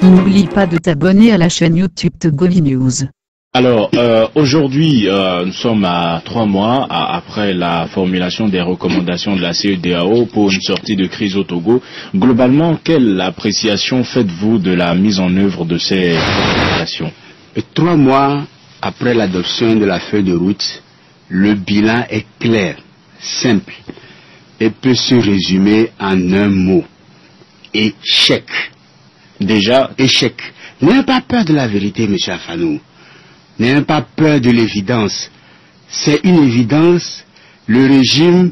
N'oublie pas de t'abonner à la chaîne YouTube Togovi News. Alors, aujourd'hui, nous sommes à 3 mois après la formulation des recommandations de la CEDEAO pour une sortie de crise au Togo. Globalement, quelle appréciation faites-vous de la mise en œuvre de ces recommandations? 3 mois après l'adoption de la feuille de route, le bilan est clair, simple et peut se résumer en un mot. Échec. Déjà, échec. N'ayez pas peur de la vérité, M. Afanou. N'ayez pas peur de l'évidence. C'est une évidence. Le régime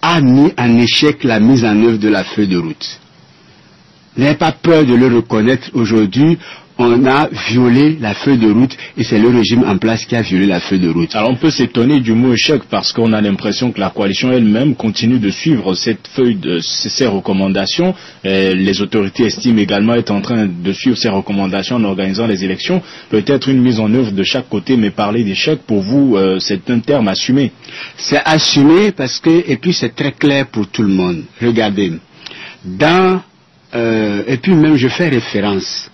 a mis en échec la mise en œuvre de la feuille de route. N'ayez pas peur de le reconnaître. Aujourd'hui, on a violé la feuille de route et c'est le régime en place qui a violé la feuille de route. Alors on peut s'étonner du mot échec parce qu'on a l'impression que la coalition elle-même continue de suivre cette feuille de ces recommandations. Les autorités estiment également être en train de suivre ces recommandations en organisant les élections. Peut-être une mise en œuvre de chaque côté, mais parler d'échec pour vous, c'est un terme assumé. C'est assumé parce que, et puis c'est très clair pour tout le monde. Regardez, et puis même je fais référence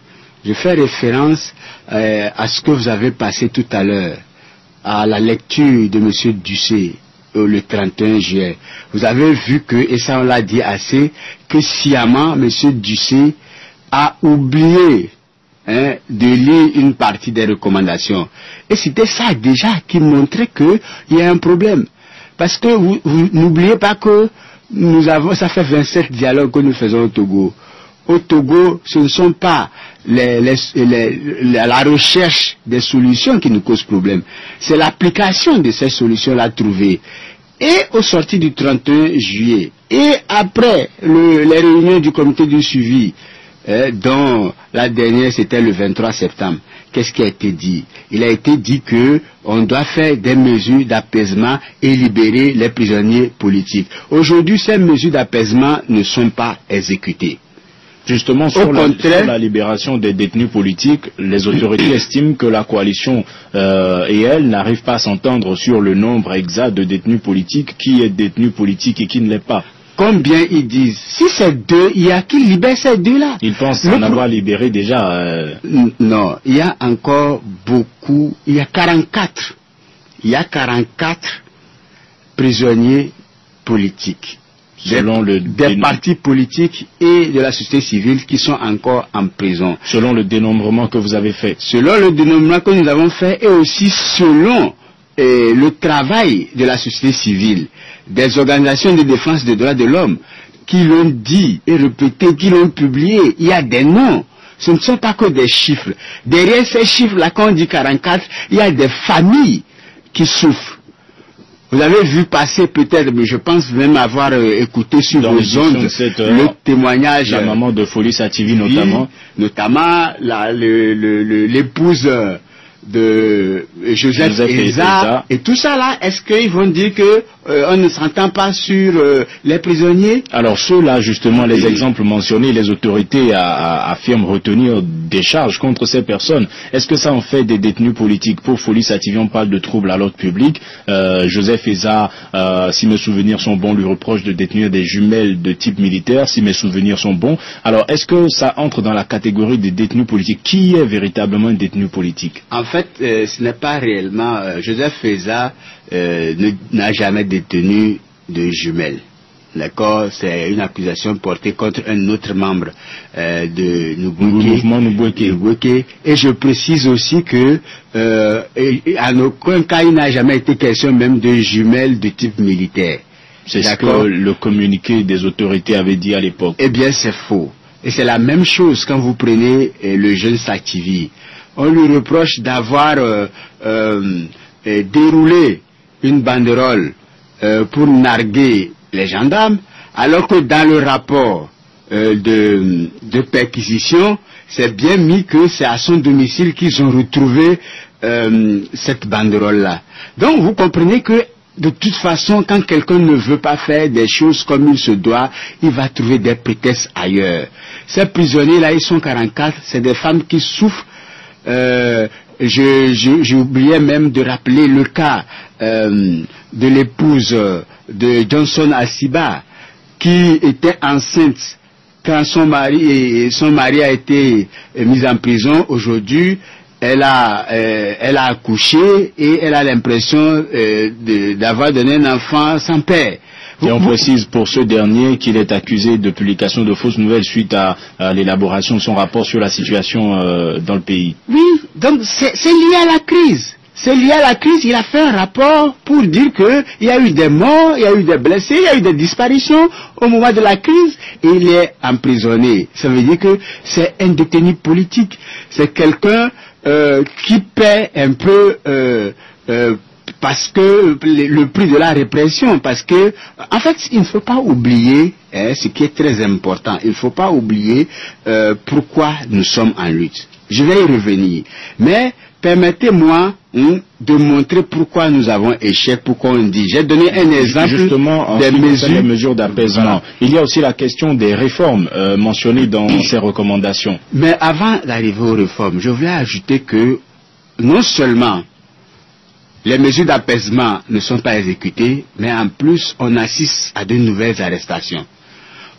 à ce que vous avez passé tout à l'heure, à la lecture de M. Ducé le 31 juillet. Vous avez vu que, et ça on l'a dit assez, que sciemment M. Ducé a oublié de lire une partie des recommandations. Et c'était ça déjà qui montrait qu'il y a un problème. Parce que vous n'oubliez pas que ça fait 27 dialogues que nous faisons au Togo. Au Togo, ce ne sont pas la recherche des solutions qui nous cause problème. C'est l'application de ces solutions-là trouvées. Et au sorti du 31 juillet, et après les réunions du comité de suivi, dont la dernière c'était le 23 septembre, qu'est-ce qui a été dit? Il a été dit que on doit faire des mesures d'apaisement et libérer les prisonniers politiques. Aujourd'hui, ces mesures d'apaisement ne sont pas exécutées. Justement, sur la libération des détenus politiques, les autorités estiment que la coalition et elle n'arrivent pas à s'entendre sur le nombre exact de détenus politiques, qui est détenu politique et qui ne l'est pas. Combien ils disent? Si c'est 2, il y a qui libère ces 2-là? Ils pensent en avoir libéré déjà. Non, il y a encore beaucoup, il y a 44. Il y a 44 prisonniers politiques. Des partis politiques et de la société civile qui sont encore en prison. Selon le dénombrement que vous avez fait. Selon le dénombrement que nous avons fait et aussi selon le travail de la société civile, des organisations de défense des droits de l'homme qui l'ont dit et répété, qui l'ont publié, il y a des noms. Ce ne sont pas que des chiffres. Derrière ces chiffres-là, quand on dit 44, il y a des familles qui souffrent. Vous avez vu passer peut-être, mais je pense même avoir écouté sur vos ondes le témoignage. La maman de Folie Sativi notamment. Notamment l'épouse de Joseph Eza. Et tout ça là, est-ce qu'ils vont dire que on ne s'entend pas sur les prisonniers? Alors ceux-là, justement, les exemples mentionnés, les autorités affirment retenir des charges contre ces personnes. Est-ce que ça en fait des détenus politiques? Pour Folie Sativi, on parle de troubles à l'ordre public. Joseph Eza, si mes souvenirs sont bons, lui reproche de détenir des jumelles de type militaire, si mes souvenirs sont bons. Alors est-ce que ça entre dans la catégorie des détenus politiques? Qui est véritablement un détenu politique? En fait, ce n'est pas réellement... Joseph Eza n'a jamais détenu de jumelles. D'accord? C'est une accusation portée contre un autre membre de Nubweke. Et je précise aussi que en aucun cas il n'a jamais été question même de jumelles de type militaire. C'est ce que le communiqué des autorités avait dit à l'époque. Eh bien c'est faux. Et c'est la même chose quand vous prenez le jeune Sativi. On lui reproche d'avoir déroulé une banderole pour narguer les gendarmes, alors que dans le rapport de perquisition, c'est bien mis que c'est à son domicile qu'ils ont retrouvé cette banderole-là. Donc vous comprenez que de toute façon, quand quelqu'un ne veut pas faire des choses comme il se doit, il va trouver des prétextes ailleurs. Ces prisonniers-là, ils sont 44, c'est des femmes qui souffrent. J'ai oublié même de rappeler le cas de l'épouse de Johnson Asiba, qui était enceinte quand son mari a été mis en prison. Aujourd'hui, elle a accouché et elle a l'impression d'avoir donné un enfant sans père. Et on précise pour ce dernier qu'il est accusé de publication de fausses nouvelles suite à l'élaboration de son rapport sur la situation dans le pays. Oui, donc c'est lié à la crise. C'est lié à la crise. Il a fait un rapport pour dire qu'il y a eu des morts, il y a eu des blessés, il y a eu des disparitions au moment de la crise et il est emprisonné. Ça veut dire que c'est un détenu politique. C'est quelqu'un qui paie un peu parce que le prix de la répression, parce que en fait il ne faut pas oublier ce qui est très important. Il ne faut pas oublier pourquoi nous sommes en lutte. Je vais y revenir, mais permettez-moi de montrer pourquoi nous avons échec, pourquoi on dit. J'ai donné un exemple justement des mesures d'apaisement. Voilà. Il y a aussi la question des réformes mentionnées dans ces recommandations. Mais avant d'arriver aux réformes, je voulais ajouter que non seulement les mesures d'apaisement ne sont pas exécutées, mais en plus on assiste à de nouvelles arrestations.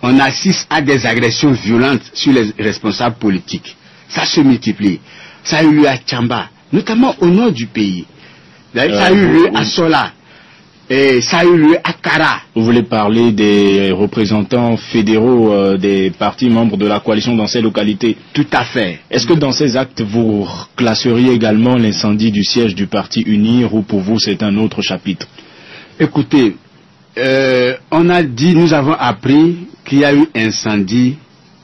On assiste à des agressions violentes sur les responsables politiques. Ça se multiplie. Ça a eu lieu à Tchamba, notamment au nord du pays. Ça a eu lieu à Sola. Et ça a eu lieu à Kara. Vous voulez parler des représentants fédéraux des partis membres de la coalition dans ces localités? Tout à fait. Est-ce que dans ces actes, vous classeriez également l'incendie du siège du parti UNIR ou pour vous c'est un autre chapitre? Écoutez, on a dit, nous avons appris qu'il y a eu incendie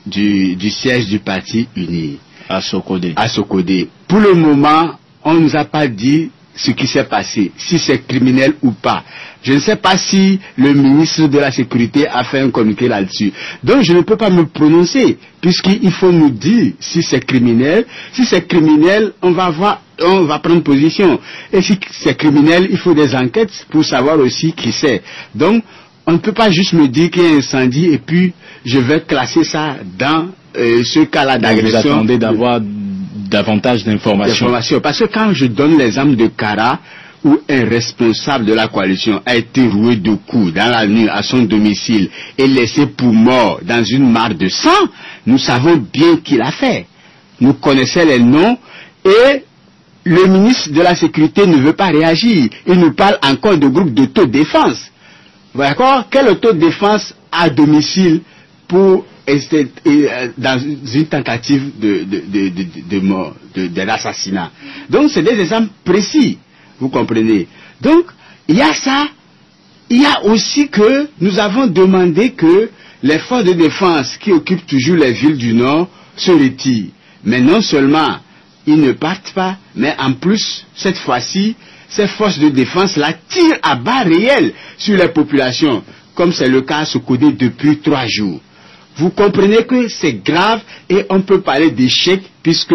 du siège du parti UNIR. À Sokodé. À Sokodé. Pour le moment, on ne nous a pas dit ce qui s'est passé, si c'est criminel ou pas. Je ne sais pas si le ministre de la Sécurité a fait un communiqué là-dessus. Donc je ne peux pas me prononcer, puisqu'il faut nous dire si c'est criminel. Si c'est criminel, on va prendre position. Et si c'est criminel, il faut des enquêtes pour savoir aussi qui c'est. Donc, on ne peut pas juste me dire qu'il y a un incendie et puis je vais classer ça dans ce cas-là d'agression. Vous attendez d'avoir davantage d'informations. Parce que quand je donne l'exemple de Kara, où un responsable de la coalition a été roué de coups dans la nuit à son domicile et laissé pour mort dans une mare de sang, nous savons bien qui l'a fait. Nous connaissons les noms et le ministre de la Sécurité ne veut pas réagir. Il nous parle encore de groupe d'autodéfense. D'accord? Quelle autodéfense à domicile pour dans une tentative de mort, d'assassinat. Donc c'est des exemples précis, vous comprenez. Donc il y a ça, il y a aussi que nous avons demandé que les forces de défense qui occupent toujours les villes du Nord se retirent. Mais non seulement ils ne partent pas, mais en plus, cette fois-ci, ces forces de défense-là tirent à balles réelles sur les populations, comme c'est le cas à Sokodé depuis 3 jours. Vous comprenez que c'est grave et on peut parler d'échec puisque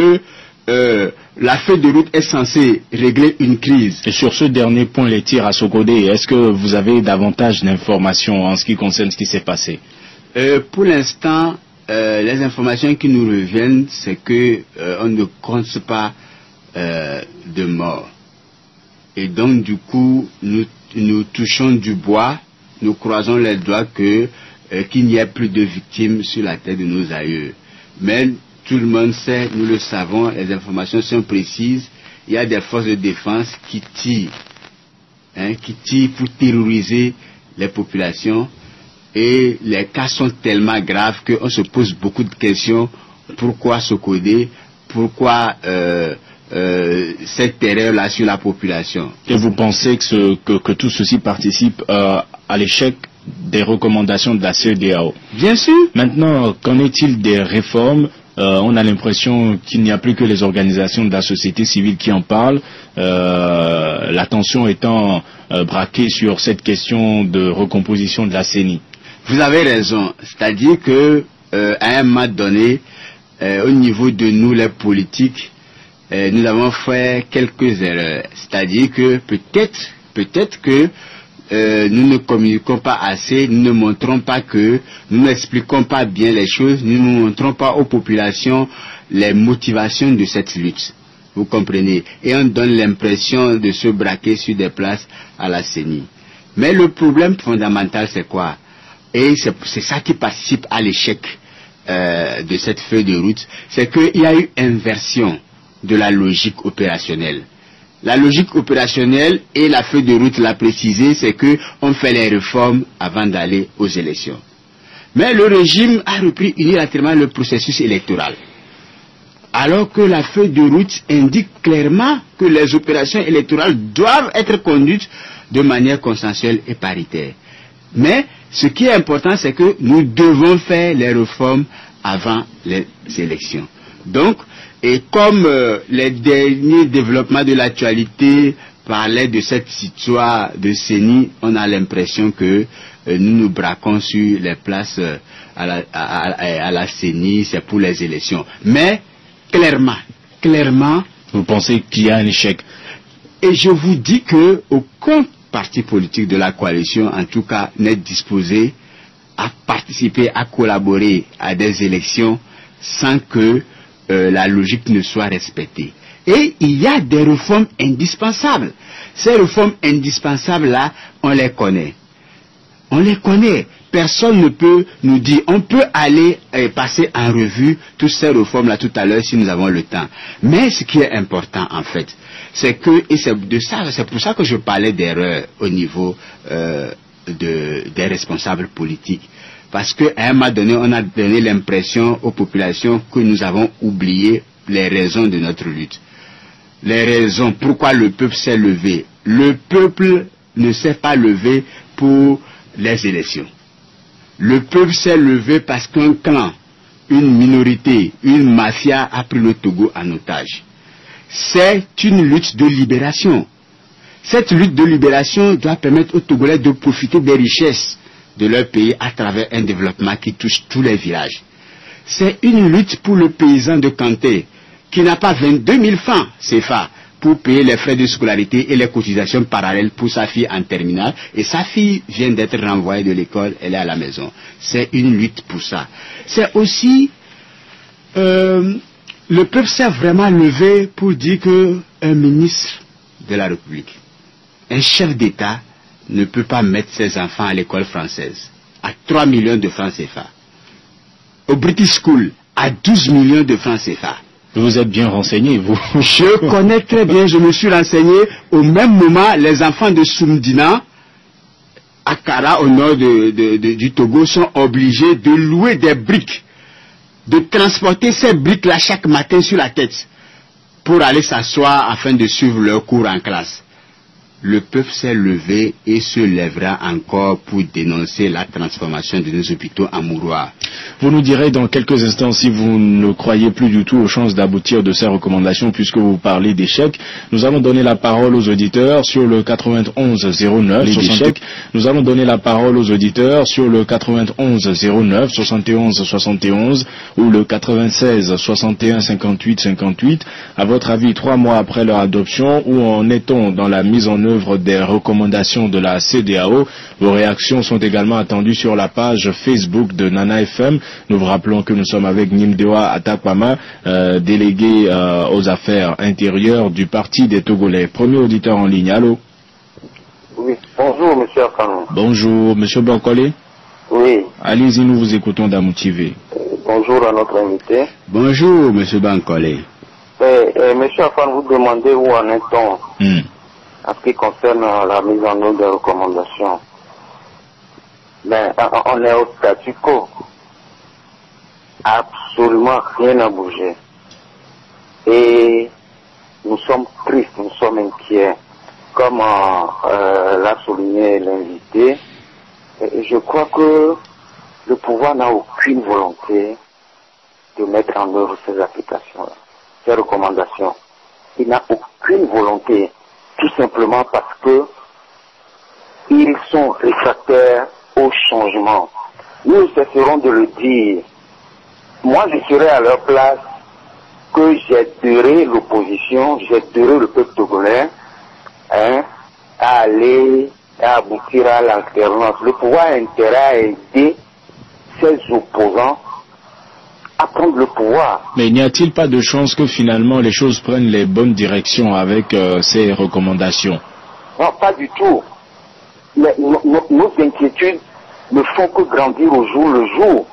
la feuille de route est censée régler une crise. Et sur ce dernier point, les tirs à Sokodé, est-ce que vous avez davantage d'informations en ce qui concerne ce qui s'est passé? Pour l'instant, les informations qui nous reviennent, c'est que on ne compte pas de morts. Et donc du coup, nous touchons du bois, nous croisons les doigts qu'il n'y ait plus de victimes sur la tête de nos aïeux. Mais tout le monde sait, nous le savons, les informations sont précises. Il y a des forces de défense qui tirent pour terroriser les populations. Et les cas sont tellement graves qu'on se pose beaucoup de questions. Pourquoi Sokodé? Pourquoi cette terreur-là sur la population? Et vous pensez que tout ceci participe à l'échec des recommandations de la CEDEAO? Bien sûr. Maintenant, qu'en est-il des réformes? On a l'impression qu'il n'y a plus que les organisations de la société civile qui en parlent, l'attention étant braquée sur cette question de recomposition de la CENI. Vous avez raison, c'est-à-dire que à un moment donné, au niveau de nous les politiques, nous avons fait quelques erreurs. C'est-à-dire que peut-être que nous ne communiquons pas assez, nous ne montrons pas que, nous n'expliquons pas bien les choses, nous ne montrons pas aux populations les motivations de cette lutte. Vous comprenez? Et on donne l'impression de se braquer sur des places à la CENI. Mais le problème fondamental, c'est quoi? Et c'est ça qui participe à l'échec de cette feuille de route, c'est qu'il y a eu inversion de la logique opérationnelle. La logique opérationnelle et la feuille de route l'a précisé, c'est que on fait les réformes avant d'aller aux élections. Mais le régime a repris unilatéralement le processus électoral. Alors que la feuille de route indique clairement que les opérations électorales doivent être conduites de manière consensuelle et paritaire. Mais ce qui est important, c'est que nous devons faire les réformes avant les élections. Donc, et comme les derniers développements de l'actualité parlaient de cette histoire de CENI, on a l'impression que nous nous braquons sur les places à la CENI, c'est pour les élections. Mais clairement, vous pensez qu'il y a un échec? Et je vous dis que aucun parti politique de la coalition, en tout cas, n'est disposé à participer, à collaborer à des élections sans que la logique ne soit respectée. Et il y a des réformes indispensables. Ces réformes indispensables-là, on les connaît. On les connaît. Personne ne peut nous dire, on peut aller passer en revue toutes ces réformes-là tout à l'heure si nous avons le temps. Mais ce qui est important en fait, c'est que, et c'est pour ça que je parlais d'erreur au niveau des responsables politiques. Parce qu'à un moment donné, on a donné l'impression aux populations que nous avons oublié les raisons de notre lutte. Les raisons pourquoi le peuple s'est levé. Le peuple ne s'est pas levé pour les élections. Le peuple s'est levé parce qu'un clan, une minorité, une mafia a pris le Togo en otage. C'est une lutte de libération. Cette lutte de libération doit permettre aux Togolais de profiter des richesses de leur pays à travers un développement qui touche tous les villages. C'est une lutte pour le paysan de Kanté qui n'a pas 22 000 francs CFA pour payer les frais de scolarité et les cotisations parallèles pour sa fille en terminale, et sa fille vient d'être renvoyée de l'école, elle est à la maison. C'est une lutte pour ça. C'est aussi le peuple s'est vraiment levé pour dire qu'un ministre de la République, un chef d'État, ne peut pas mettre ses enfants à l'école française à 3 millions de francs CFA. Au British School, à 12 millions de francs CFA. Vous êtes bien renseigné, vous. Je connais très bien, je me suis renseigné. Au même moment, les enfants de Soumdina, à Kara, au nord du Togo, sont obligés de louer des briques, de transporter ces briques-là chaque matin sur la tête, pour aller s'asseoir afin de suivre leur cours en classe. Le peuple s'est levé et se lèvera encore pour dénoncer la transformation de nos hôpitaux en mouroirs. Vous nous direz dans quelques instants si vous ne croyez plus du tout aux chances d'aboutir de ces recommandations puisque vous parlez d'échecs. Nous allons donner la parole aux auditeurs sur le 91 09 60. Nous allons donner la parole aux auditeurs sur le 91 09 71 71 ou le 96 61 58 58. À votre avis, 3 mois après leur adoption, où en est-on dans la mise en œuvre des recommandations de la CEDEAO? Vos réactions sont également attendues sur la page Facebook de Nana FM. Nous vous rappelons que nous sommes avec Nimdewa Atakwama, délégué aux affaires intérieures du Parti des Togolais. Premier auditeur en ligne, allô? Oui, bonjour monsieur Akanou. Bonjour, monsieur Bankole. Oui. Allez-y, nous vous écoutons d'Amoutivé. Bonjour à notre invité. Bonjour monsieur Bankole. Monsieur Afan, vous demandez où en est-on en ce qui concerne la mise en œuvre des recommandations. Ben, on est au statu quo. Absolument rien n'a bougé. Et nous sommes tristes, nous sommes inquiets. Comme l'a souligné l'invité, je crois que le pouvoir n'a aucune volonté de mettre en œuvre ces applications-là, ces recommandations. Il n'a aucune volonté, tout simplement parce que ils sont réfractaires au changement. Nous cesserons de le dire. Moi, je serais à leur place que j'aiderais l'opposition, j'aiderais le peuple togolais à aller et aboutir à l'alternance. Le pouvoir a intérêt à aider ses opposants à prendre le pouvoir. Mais n'y a-t-il pas de chance que finalement les choses prennent les bonnes directions avec ces recommandations? Non, pas du tout. Mais nos inquiétudes ne font que grandir au jour le jour.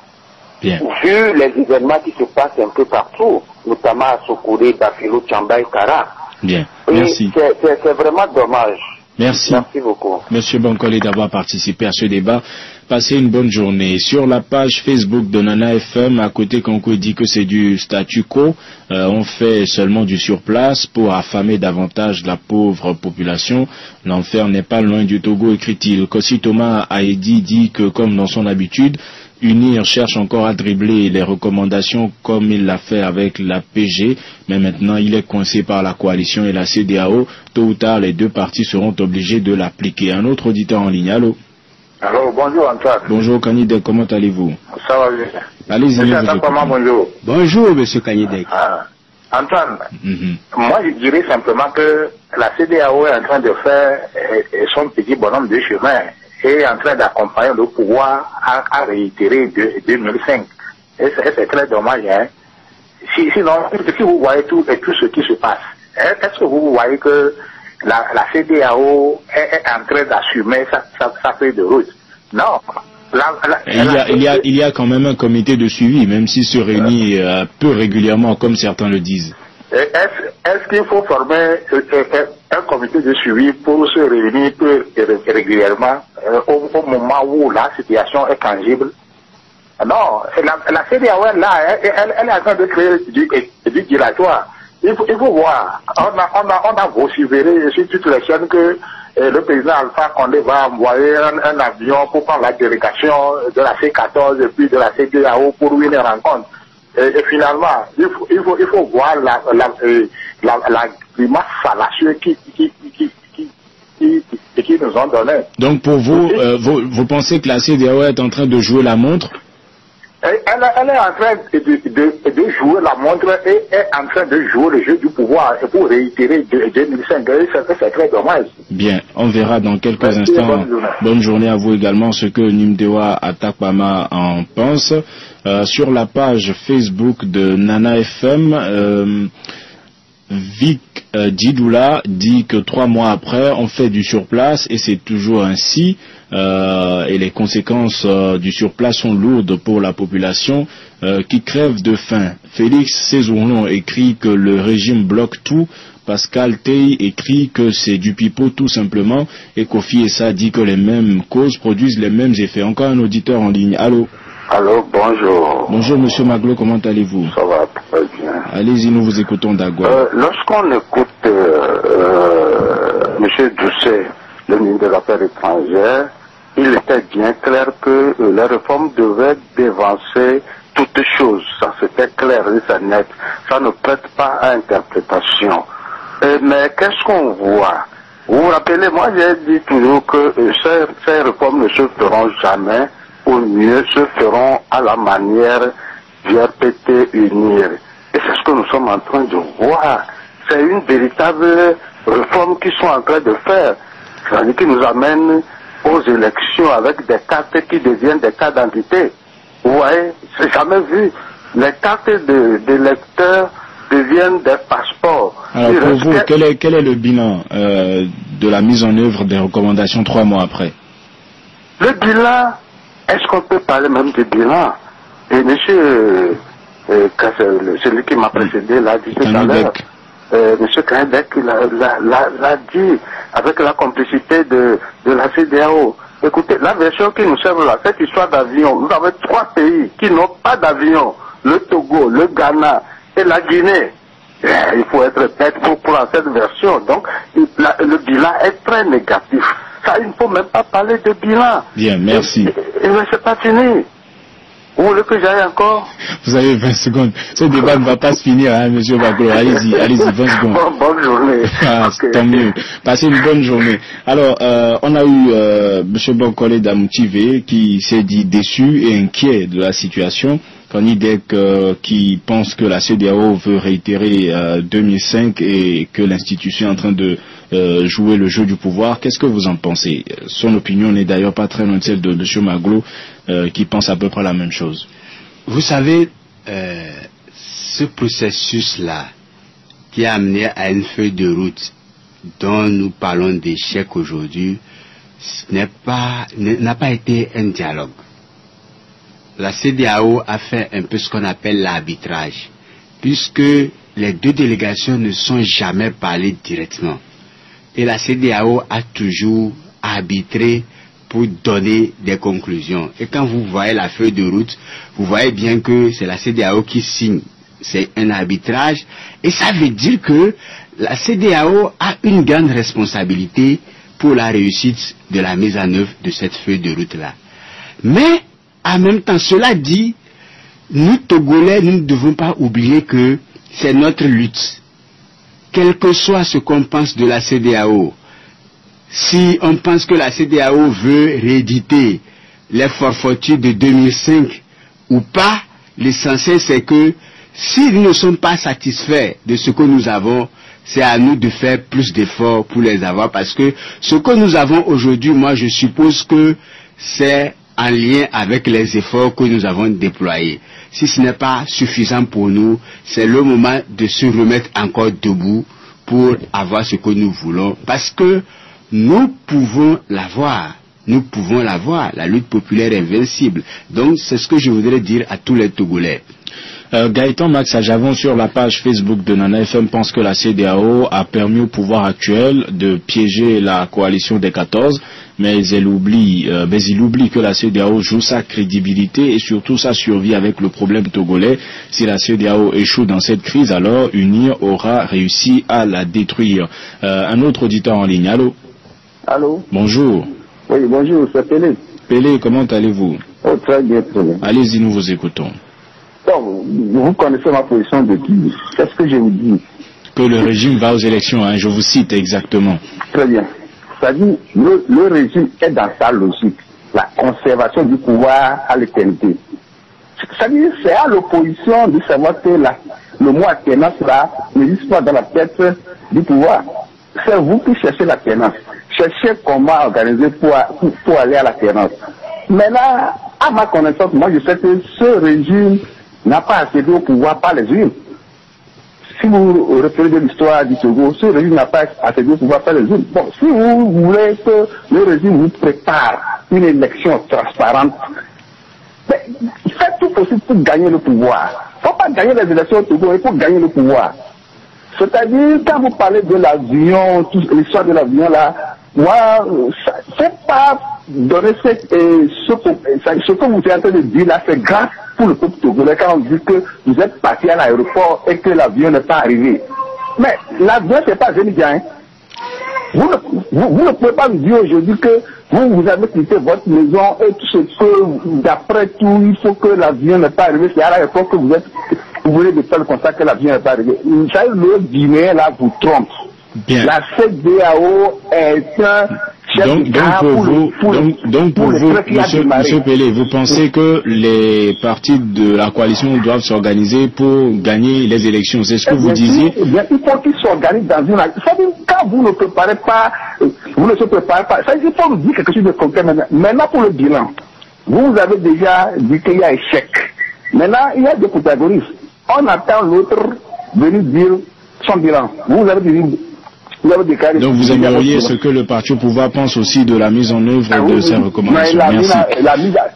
Bien. Vu les événements qui se passent un peu partout, notamment à Sokouré, Bafilo, Tchamba et Kara. Bien, merci. C'est vraiment dommage. Merci. Merci beaucoup. Monsieur Bankole d'avoir participé à ce débat. Passez une bonne journée. Sur la page Facebook de Nana FM, à côté Kankou dit que c'est du statu quo. On fait seulement du surplace pour affamer davantage la pauvre population. L'enfer n'est pas loin du Togo, écrit-il. Kossi Thomas Haïdi dit que, comme dans son habitude, UNIR cherche encore à dribbler les recommandations comme il l'a fait avec la PG, mais maintenant il est coincé par la coalition et la CEDEAO. Tôt ou tard, les deux parties seront obligées de l'appliquer. Un autre auditeur en ligne, allô? Alors, bonjour Antoine. Bonjour Kanidek, comment allez-vous? Ça va bien. Allez-y. Monsieur Antoine, bonjour. Bonjour, monsieur Kanidek. Antoine, moi je dirais simplement que la CEDEAO est en train de faire son petit bonhomme de chemin et en train d'accompagner le pouvoir à réitérer 2005. Et c'est très dommage. Hein. Sinon, si vous voyez tout ce qui se passe, est-ce que vous voyez que la CEDEAO est en train d'assumer sa feuille de route? Non. Il y a quand même un comité de suivi, même s'il se réunit peu régulièrement, comme certains le disent. Est-ce qu'il faut former un comité de suivi pour se réunir peu régulièrement au moment où la situation est tangible? Non, la CEDEAO est là, elle est en train de créer du dilatoire. Il faut voir, on a vociféré sur toutes les chaînes que le président Alpha Condé va envoyer un avion pour prendre la délégation de la C14 et puis de la CEDEAO pour une rencontre. Et finalement, il faut voir la grimace fallacieuse qui nous ont donné. Donc pour vous, vous pensez que la CEDEAO est en train de jouer la montre? Elle est en train de jouer la montre et est en train de jouer le jeu du pouvoir et pour réitérer 2005. C'est très dommage. Bien, on verra dans quelques instants. Bonne journée à vous également, ce que Nimdewa Atakpama en pense. Sur la page Facebook de Nana FM, Vic Djidoula dit que 3 mois après, on fait du surplace et c'est toujours ainsi. Et les conséquences du surplace sont lourdes pour la population qui crève de faim. Félix Sézourlon écrit que le régime bloque tout. Pascal Tey écrit que c'est du pipeau tout simplement. Et Kofi Essa dit que les mêmes causes produisent les mêmes effets. Encore un auditeur en ligne. Allô? Allô, bonjour. Bonjour Monsieur Maglo, comment allez-vous? Ça va très bien. Allez-y, nous vous écoutons d'Agua. Lorsqu'on écoute Monsieur Doucet, le ministre des Affaires étrangères, il était bien clair que la réforme devait dévancer toutes choses. Ça c'était clair et c'est net. Ça ne prête pas à interprétation. Mais qu'est-ce qu'on voit? Vous vous rappelez, moi j'ai dit toujours que ces réformes ne se feront jamais, ou mieux se feront à la manière du RPT UNIR. Et c'est ce que nous sommes en train de voir. C'est une véritable réforme qu'ils sont en train de faire. C'est-à-dire qu'ils nous amènent aux élections avec des cartes qui deviennent des cartes d'identité. Vous voyez, c'est jamais vu. Les cartes d'électeurs deviennent des passeports. Alors pour vous, quel est le bilan de la mise en œuvre des recommandations 3 mois après? Le bilan, est-ce qu'on peut parler même de bilan? Et monsieur, celui qui m'a précédé l'a dit tout à l'heure. Monsieur Kanidek l'a dit avec la complicité de la CEDEAO. Écoutez, la version qui nous sert là, cette histoire d'avion, nous avons 3 pays qui n'ont pas d'avion, le Togo, le Ghana et la Guinée. Il faut être bête pour prendre cette version. Donc, le bilan est très négatif. Ça, il ne faut même pas parler de bilan. Bien, merci. Mais c'est pas fini. Vous voulez que j'aille encore? Vous avez 20 secondes. Ce débat ne va pas se finir, hein, monsieur Baglo. Allez-y, 20 secondes. Bonne journée. Tant mieux. Passez une bonne journée. Alors, on a eu monsieur Bankole Damoutive qui s'est dit déçu et inquiet de la situation. Kanidek qui pense que la CEDEAO veut réitérer 2005 et que l'institution est en train de jouer le jeu du pouvoir. Qu'est-ce que vous en pensez? Son opinion n'est d'ailleurs pas très loin de celle de M. Maglo, qui pense à peu près la même chose. Vous savez, ce processus-là qui a amené à une feuille de route dont nous parlons d'échec aujourd'hui, n'a pas été un dialogue. La CEDEAO a fait un peu ce qu'on appelle l'arbitrage, puisque les deux délégations ne sont jamais parlé directement. Et la CEDEAO a toujours arbitré pour donner des conclusions. Et quand vous voyez la feuille de route, vous voyez bien que c'est la CEDEAO qui signe. C'est un arbitrage. Et ça veut dire que la CEDEAO a une grande responsabilité pour la réussite de la mise en œuvre de cette feuille de route-là. Mais, en même temps, cela dit, nous, Togolais, nous ne devons pas oublier que c'est notre lutte. Quel que soit ce qu'on pense de la CEDEAO, si on pense que la CEDEAO veut rééditer les forfaitures de 2005 ou pas, l'essentiel c'est que si nous ne sommes pas satisfaits de ce que nous avons, c'est à nous de faire plus d'efforts pour les avoir, parce que ce que nous avons aujourd'hui, moi je suppose que c'est en lien avec les efforts que nous avons déployés. Si ce n'est pas suffisant pour nous, c'est le moment de se remettre encore debout pour avoir ce que nous voulons, parce que nous pouvons l'avoir. Nous pouvons l'avoir. La lutte populaire est invincible. Donc c'est ce que je voudrais dire à tous les Togolais. Gaëtan Max Ajavon sur la page Facebook de Nana FM pense que la CEDEAO a permis au pouvoir actuel de piéger la coalition des 14, mais il oublie que la CEDEAO joue sa crédibilité et surtout sa survie avec le problème togolais. Si la CEDEAO échoue dans cette crise, alors UNIR aura réussi à la détruire. Un autre auditeur en ligne, allô? Allô? Bonjour. Oui, bonjour, c'est Pélé. Pélé, comment allez-vous? Oh, très bien, très bien. Allez-y, nous vous écoutons. Bon, vous connaissez ma position depuis. Qu'est-ce que je vous dis? Que le régime va aux élections, hein, je vous cite exactement. Très bien. C'est-à-dire, le régime est dans sa logique. La conservation du pouvoir à l'éternité. C'est-à-dire, c'est à l'opposition de savoir que le mot alternance là n'existe pas dans la tête du pouvoir. C'est vous qui cherchez l'alternance. Cherchez comment organiser pour aller à l'alternance. Mais là, à ma connaissance, moi je sais que ce régime n'a pas accédé au pouvoir par les urnes. Si vous reprenez de l'histoire du Togo, ce régime n'a pas accédé au pouvoir par les urnes. Bon, si vous voulez que le régime vous prépare une élection transparente, faites tout possible pour gagner le pouvoir. Il ne faut pas gagner les élections au Togo, il faut gagner le pouvoir. C'est-à-dire, quand vous parlez de l'avion, l'histoire de l'avion là, moi, c'est pas donner ce que vous êtes en train de dire là, c'est grave pour le peuple togolais quand on dit que vous êtes parti à l'aéroport et que l'avion n'est pas arrivé. Mais l'avion, c'est pas Zénidia, hein. Vous ne pouvez pas me dire aujourd'hui que vous avez quitté votre maison et tout ce que, d'après tout, il faut que l'avion n'est pas arrivé. C'est à l'aéroport que vous venez de faire le constat que l'avion n'est pas arrivé. Le Guinéen là vous trompe. Bien. La CEDEAO est un chef d'État pour vous, monsieur Pélé, vous pensez que les partis de la coalition doivent s'organiser pour gagner les élections, c'est ce que vous disiez? Il faut qu'ils s'organisent dans une... C'est-à-dire, quand vous ne préparez pas, vous ne se préparez pas, ça, il faut vous dire quelque chose de concret maintenant. Maintenant, pour le bilan, vous avez déjà dit qu'il y a échec. Maintenant, il y a des protagonistes. On attend l'autre venir dire son bilan. Vous avez dit... Donc vous aimeriez ce que le parti au pouvoir pense aussi de la mise en œuvre de ces recommandations. Merci.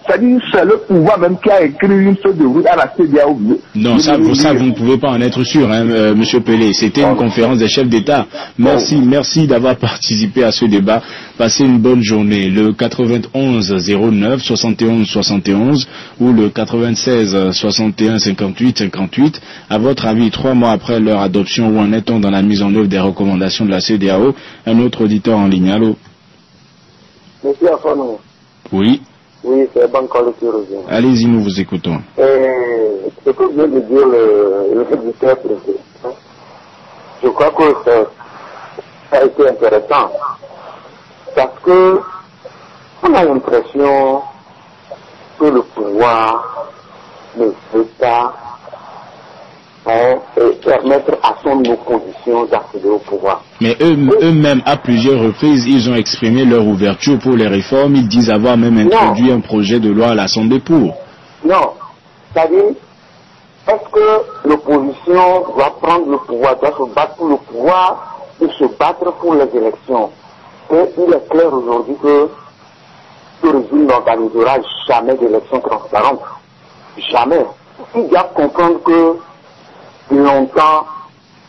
C'est-à-dire c'est le pouvoir même qui a écrit une feuille de route à la CEDEAO. Non, ça vous ne pouvez pas en être sûr, hein, monsieur Pélé. C'était une conférence des chefs d'État. Merci d'avoir participé à ce débat. Passez une bonne journée. Le 91 09 71 71 ou le 96 61 58 58. À votre avis, 3 mois après leur adoption, où en est-on dans la mise en œuvre des recommandations de la CEDEAO? Un autre auditeur en ligne, allô? Monsieur Afanou. Oui. Oui, c'est Bankole qui revient. Allez-y, nous vous écoutons. Ce que vient de dire le auditeur précédent, je crois que ça a été intéressant. Parce que on a l'impression que le pouvoir ne veut pas et permettre à son opposition d'accéder au pouvoir. Mais eux-mêmes, à plusieurs reprises, ils ont exprimé leur ouverture pour les réformes. Ils disent avoir même introduit un projet de loi à l'Assemblée pour. Non, c'est-à-dire, est-ce que l'opposition doit prendre le pouvoir, doit se battre pour le pouvoir ou se battre pour les élections? Et il est clair aujourd'hui que ce régime n'organisera jamais d'élections transparentes. Jamais. Ils doivent comprendre que longtemps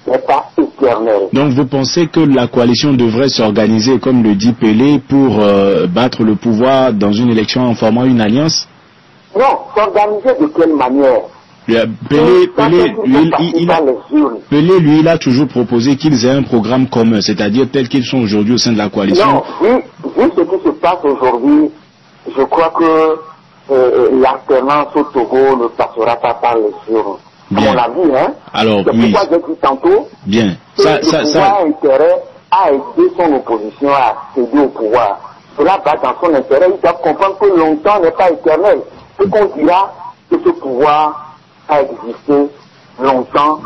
n'est pas éternel. Donc vous pensez que la coalition devrait s'organiser, comme le dit Pelé, pour battre le pouvoir dans une élection en formant une alliance? Non, s'organiser de quelle manière? Pelé, lui, il a toujours proposé qu'ils aient un programme commun, c'est-à-dire tel qu'ils sont aujourd'hui au sein de la coalition. Non, vu ce qui se passe aujourd'hui, je crois que l'alternance au Togo ne passera pas par les urnes. À mon avis, hein. Alors, c'est oui. pourquoi j'ai dit tantôt Bien. que le pouvoir a intérêt à aider son opposition à accéder au pouvoir. Cela va dans son intérêt. Ils doivent comprendre que longtemps n'est pas éternel. Et qu'on dira que ce pouvoir a existé longtemps.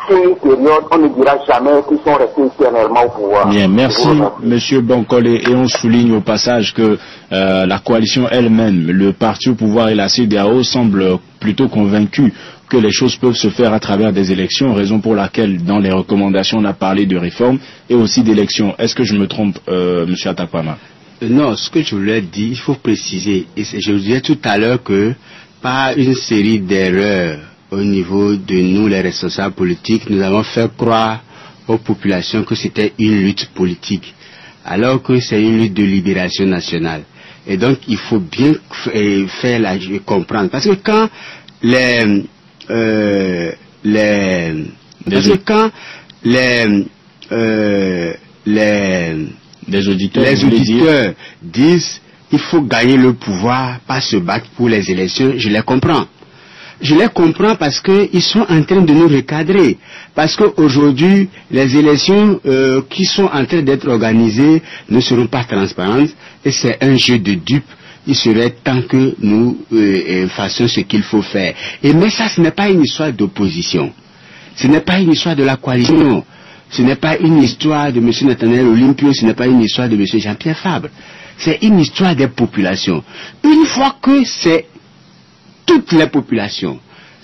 C'est une période, on ne dira jamais qu'ils sont restés éternellement au pouvoir. Bien, merci Monsieur Bankole, et on souligne au passage que la coalition elle-même, le parti au pouvoir et la CEDEAO semblent plutôt convaincus que les choses peuvent se faire à travers des élections, raison pour laquelle dans les recommandations on a parlé de réforme et aussi d'élections. Est-ce que je me trompe, Monsieur Atapama? Non, ce que je voulais dire, il faut préciser, et je vous disais tout à l'heure que par une série d'erreurs au niveau de nous, les responsables politiques, nous avons fait croire aux populations que c'était une lutte politique, alors que c'est une lutte de libération nationale. Et donc, il faut bien comprendre. Parce que quand les auditeurs disent il faut gagner le pouvoir, pas se battre pour les élections, je les comprends. Je les comprends parce qu'ils sont en train de nous recadrer. Parce qu'aujourd'hui, les élections qui sont en train d'être organisées ne seront pas transparentes et c'est un jeu de dupes. Il serait temps que nous fassions ce qu'il faut faire. Mais ça, ce n'est pas une histoire d'opposition. Ce n'est pas une histoire de la coalition. Ce n'est pas une histoire de M. Nathaniel Olympio, ce n'est pas une histoire de M. Jean-Pierre Fabre. C'est une histoire des populations. Une fois que c'est toutes les populations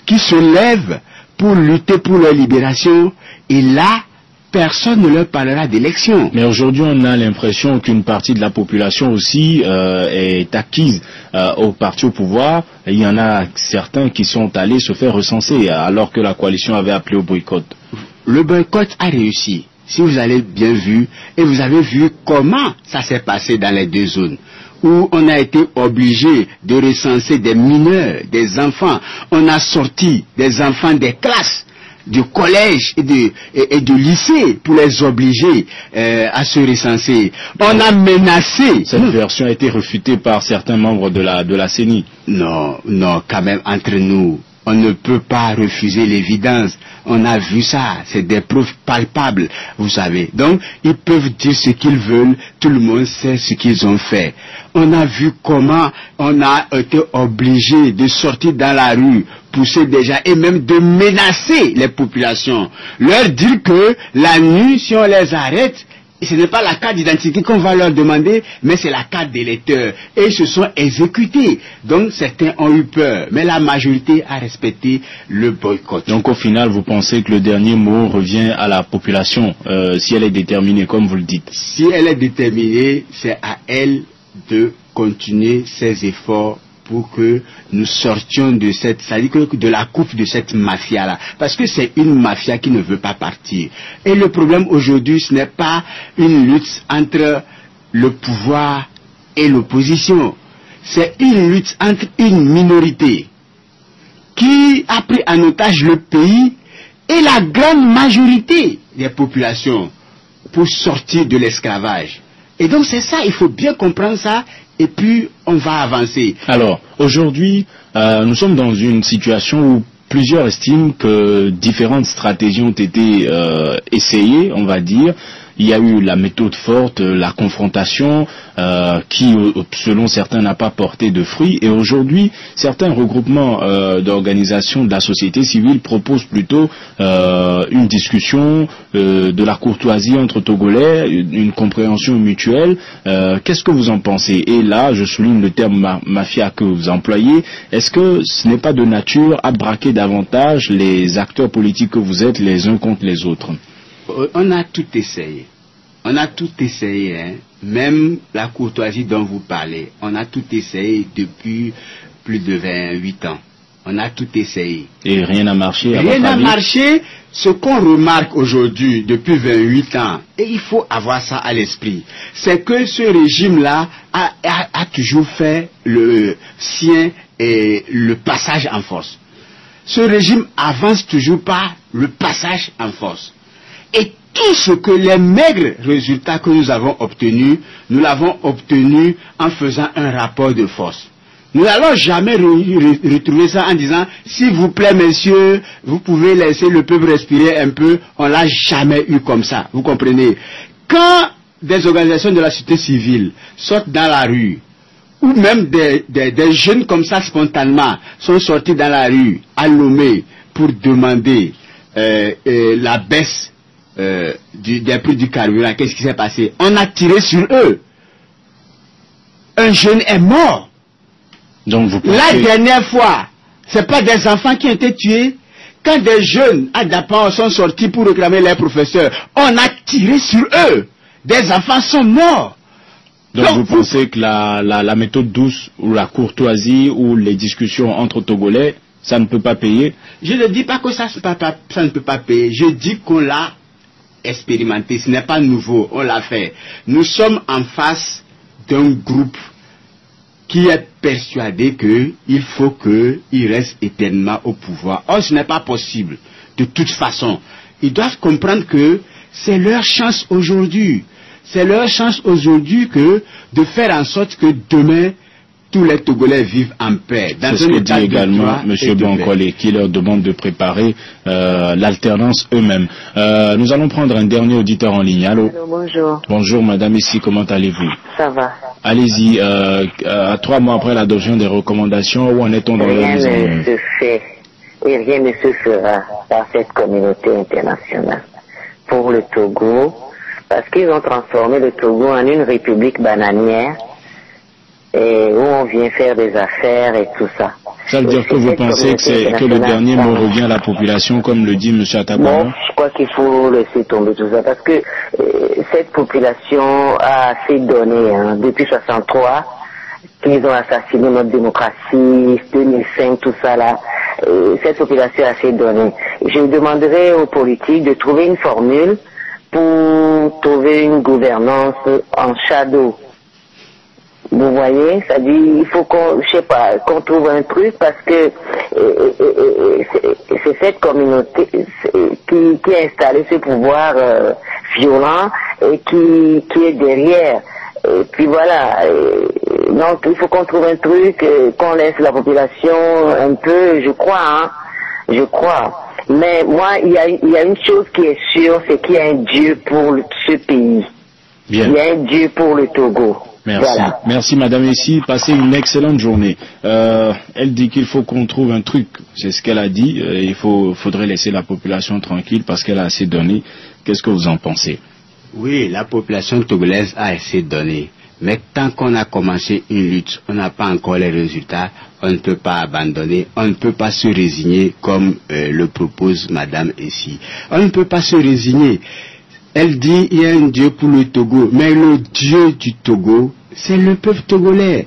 qui se lèvent pour lutter pour leur libération, et là, personne ne leur parlera d'élection. Mais aujourd'hui, on a l'impression qu'une partie de la population aussi est acquise au parti au pouvoir. Et il y en a certains qui sont allés se faire recenser alors que la coalition avait appelé au boycott. Le boycott a réussi, si vous avez bien vu, et vous avez vu comment ça s'est passé dans les deux zones, où on a été obligé de recenser des mineurs, des enfants. On a sorti des enfants des classes, du collège et du lycée pour les obliger à se recenser. On a menacé. Cette version a été réfutée par certains membres de la CENI. Non, quand même, entre nous, on ne peut pas refuser l'évidence. On a vu ça, c'est des preuves palpables, vous savez. Donc, ils peuvent dire ce qu'ils veulent, tout le monde sait ce qu'ils ont fait. On a vu comment on a été obligé de sortir dans la rue, pousser des gens et même de menacer les populations. Leur dire que la nuit, si on les arrête, ce n'est pas la carte d'identité qu'on va leur demander, mais c'est la carte d'électeur. Et ils se sont exécutés. Donc certains ont eu peur, mais la majorité a respecté le boycott. Donc au final, vous pensez que le dernier mot revient à la population, si elle est déterminée, comme vous le dites? Si elle est déterminée, c'est à elle de continuer ses efforts pour que nous sortions de cette, c'est-à-dire de la coupe de cette mafia-là. Parce que c'est une mafia qui ne veut pas partir. Et le problème aujourd'hui, ce n'est pas une lutte entre le pouvoir et l'opposition. C'est une lutte entre une minorité qui a pris en otage le pays et la grande majorité des populations pour sortir de l'esclavage. Et donc c'est ça, il faut bien comprendre ça. Et puis, on va avancer. Alors, aujourd'hui, nous sommes dans une situation où plusieurs estiment que différentes stratégies ont été essayées, on va dire. il y a eu la méthode forte, la confrontation, qui, selon certains, n'a pas porté de fruits. Et aujourd'hui, certains regroupements d'organisations de la société civile proposent plutôt une discussion, de la courtoisie entre Togolais, une compréhension mutuelle. Qu'est-ce que vous en pensez? Et là, je souligne le terme mafia que vous employez. Est-ce que ce n'est pas de nature à braquer davantage les acteurs politiques que vous êtes les uns contre les autres? On a tout essayé. On a tout essayé, hein. Même la courtoisie dont vous parlez, on a tout essayé depuis plus de 28 ans. On a tout essayé. Et rien n'a marché? Rien n'a marché. Ce qu'on remarque aujourd'hui, depuis 28 ans, et il faut avoir ça à l'esprit, c'est que ce régime-là a toujours fait le sien et le passage en force. Ce régime avance toujours par le passage en force. Et tout ce que les maigres résultats que nous avons obtenus, nous l'avons obtenu en faisant un rapport de force. Nous n'allons jamais retrouver ça en disant, s'il vous plaît, messieurs, vous pouvez laisser le peuple respirer un peu. On l'a jamais eu comme ça. Vous comprenez? Quand des organisations de la société civile sortent dans la rue, ou même des jeunes comme ça spontanément sont sortis dans la rue à Lomé pour demander la baisse des prix du carburant, qu'est-ce qui s'est passé? On a tiré sur eux. Un jeune est mort. Donc vous pensez... La dernière fois, c'est pas des enfants qui ont été tués. Quand des jeunes à Dapan sont sortis pour réclamer leurs professeurs, on a tiré sur eux. Des enfants sont morts. Donc vous pensez que la méthode douce ou la courtoisie ou les discussions entre Togolais, ça ne peut pas payer? Je ne dis pas que ça ne peut pas payer. Je dis qu'on l'a expérimenté. Ce n'est pas nouveau. On l'a fait. Nous sommes en face d'un groupe qui est persuadé qu'il faut qu'il reste éternellement au pouvoir. Or, ce n'est pas possible. De toute façon, ils doivent comprendre que c'est leur chance aujourd'hui. C'est leur chance aujourd'hui de faire en sorte que demain, tous les Togolais vivent en paix. C'est ce que dit également M. Bankole, qui leur demande de préparer l'alternance eux-mêmes. Nous allons prendre un dernier auditeur en ligne. Allô? Allô, bonjour. Bonjour madame, ici, comment allez-vous? Ça va. Allez-y, à 3 mois après l'adoption des recommandations, où en est-on dans la mise en œuvre? Rien ne se fait et rien ne se fera par cette communauté internationale pour le Togo, parce qu'ils ont transformé le Togo en une république bananière et où on vient faire des affaires et tout ça. Ça veut dire que vous pensez que le dernier mot revient à la population, comme le dit M. Atabana? Bon, je crois qu'il faut laisser tomber tout ça, parce que cette population a assez donné, hein, depuis 63, qu'ils ont assassiné notre démocratie, 2005, tout ça là. Cette population a assez donné. Je demanderai aux politiques de trouver une formule pour trouver une gouvernance en shadow. Vous voyez, ça dit, il faut qu'on, je sais pas, qu'on trouve un truc, parce que c'est cette communauté qui a installé ce pouvoir violent et qui est derrière. Et puis voilà, donc il faut qu'on trouve un truc, qu'on laisse la population un peu, je crois, hein, je crois. Mais moi, il y a une chose qui est sûre, c'est qu'il y a un Dieu pour ce pays. Bien. Il y a un Dieu pour le Togo. Merci. Voilà. Merci madame Essi, passez une excellente journée. Elle dit qu'il faut qu'on trouve un truc, c'est ce qu'elle a dit, il faudrait laisser la population tranquille parce qu'elle a assez donné. Qu'est-ce que vous en pensez? Oui, la population togolaise a assez donné. Mais tant qu'on a commencé une lutte, on n'a pas encore les résultats, on ne peut pas abandonner, on ne peut pas se résigner comme le propose madame Essi. On ne peut pas se résigner. Elle dit il y a un Dieu pour le Togo, mais le Dieu du Togo, c'est le peuple togolais.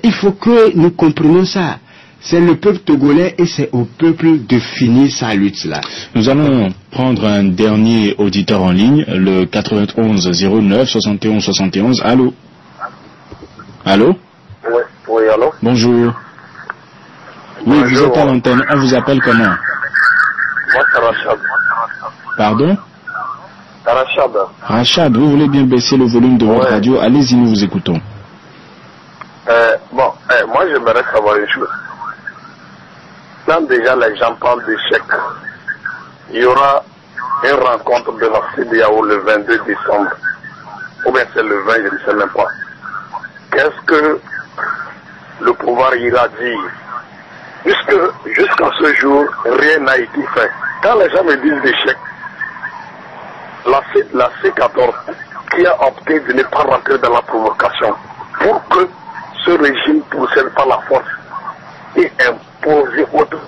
Il faut que nous comprenions ça. C'est le peuple togolais et c'est au peuple de finir sa lutte là. Nous allons prendre un dernier auditeur en ligne, le 91 09 71 71. Allô? Allô? Oui, allô? Bonjour. Oui, bonjour. Vous êtes à l'antenne. On vous appelle comment? Moi, c'est Rachad. Pardon? Rachad. Rachad, vous voulez bien baisser le volume de votre radio? Allez-y, nous vous écoutons. Moi, j'aimerais savoir une chose. Quand déjà les gens parlent d'échec, il y aura une rencontre de la CEDEAO le 22 décembre, ou bien c'est le 20, je ne sais même pas. Qu'est-ce que le pouvoir ira dire? Jusqu'à ce jour, rien n'a été fait. Quand les gens me disent d'échec, la C14 qui a opté de ne pas rentrer dans la provocation pour que ce régime procède par la force et imposer autre.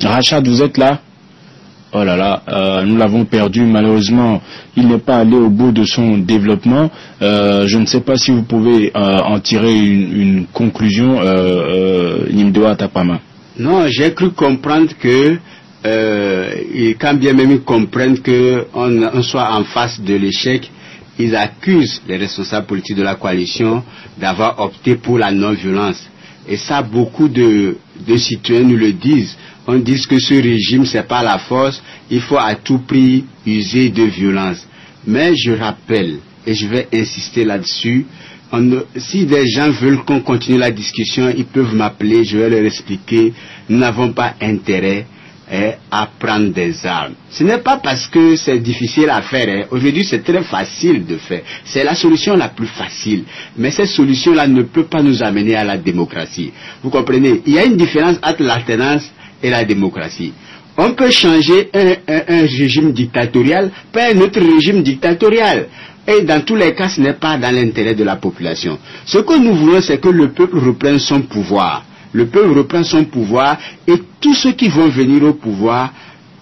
Rachad, vous êtes là? Oh là là, nous l'avons perdu malheureusement. Il n'est pas allé au bout de son développement. Je ne sais pas si vous pouvez en tirer une conclusion, Nimdewa Tapama. Non, j'ai cru comprendre que et quand bien même ils comprennent qu'on soit en face de l'échec, ils accusent les responsables politiques de la coalition d'avoir opté pour la non-violence. Et ça, beaucoup de citoyens nous le disent. On dit que ce régime, c'est pas la force, il faut à tout prix user de violence. Mais je rappelle, et je vais insister là-dessus, si des gens veulent qu'on continue la discussion, ils peuvent m'appeler, je vais leur expliquer. Nous n'avons pas intérêt à prendre des armes. Ce n'est pas parce que c'est difficile à faire. Aujourd'hui, c'est très facile de faire. C'est la solution la plus facile. Mais cette solution-là ne peut pas nous amener à la démocratie. Vous comprenez? Il y a une différence entre l'alternance et la démocratie. On peut changer un régime dictatorial par un autre régime dictatorial. Et dans tous les cas, ce n'est pas dans l'intérêt de la population. Ce que nous voulons, c'est que le peuple reprenne son pouvoir. Le peuple reprend son pouvoir et tous ceux qui vont venir au pouvoir,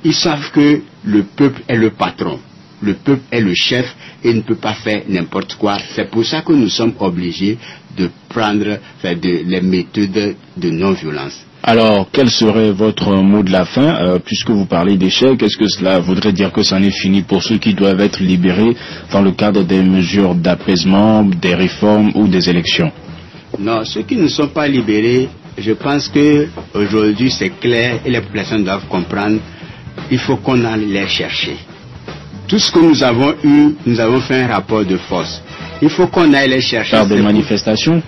ils savent que le peuple est le patron. Le peuple est le chef et ne peut pas faire n'importe quoi. C'est pour ça que nous sommes obligés de prendre les méthodes de non-violence. Alors, quel serait votre mot de la fin, puisque vous parlez d'échec? Est-ce que cela voudrait dire que c'en est fini pour ceux qui doivent être libérés dans le cadre des mesures d'apaisement, des réformes ou des élections? Non, ceux qui ne sont pas libérés, je pense que aujourd'hui c'est clair et les populations doivent comprendre, il faut qu'on aille les chercher. Tout ce que nous avons eu, nous avons fait un rapport de force. Il faut qu'on aille les chercher. Par des manifestations?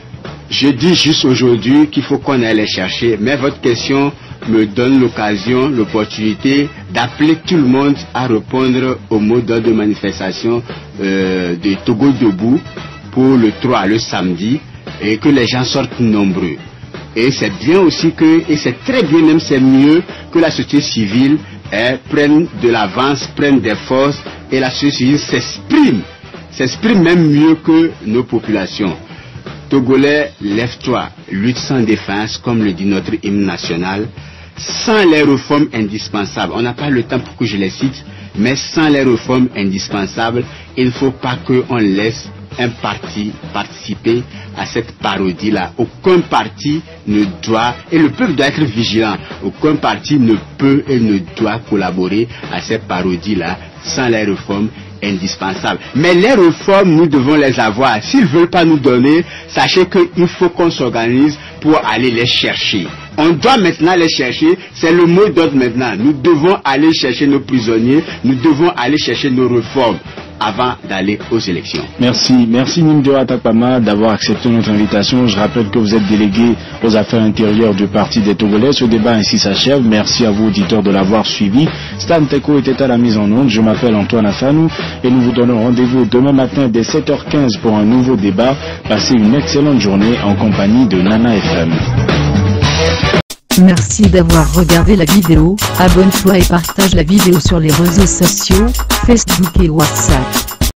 Je dis juste aujourd'hui qu'il faut qu'on aille les chercher, mais votre question me donne l'occasion, l'opportunité d'appeler tout le monde à répondre au mot d'ordre de manifestation de Togo Debout pour le 3, le samedi, et que les gens sortent nombreux. Et c'est bien aussi et c'est très bien même, c'est mieux que la société civile prenne de l'avance, prenne des forces, et la société civile s'exprime même mieux que nos populations. Togolais, lève-toi, lutte sans défense, comme le dit notre hymne national, sans les réformes indispensables. On n'a pas le temps pour que je les cite, mais sans les réformes indispensables, il ne faut pas qu'on laisse un parti participer à cette parodie-là. Aucun parti ne doit, et le peuple doit être vigilant, aucun parti ne peut et ne doit collaborer à cette parodie-là sans les réformes indispensables. Mais les réformes, nous devons les avoir. S'ils ne veulent pas nous donner, sachez qu'il faut qu'on s'organise pour aller les chercher. On doit maintenant les chercher, c'est le mot d'ordre maintenant. Nous devons aller chercher nos prisonniers, nous devons aller chercher nos réformes avant d'aller aux élections. Merci Nimdewa Tapama d'avoir accepté notre invitation. Je rappelle que vous êtes délégué aux affaires intérieures du Parti des Togolais. Ce débat ainsi s'achève. Merci à vous auditeurs de l'avoir suivi. Stan Teko était à la mise en onde. Je m'appelle Antoine Afanou et nous vous donnons rendez-vous demain matin dès 7h15 pour un nouveau débat. Passez une excellente journée en compagnie de Nana FM. Merci d'avoir regardé la vidéo, abonne-toi et partage la vidéo sur les réseaux sociaux, Facebook et WhatsApp.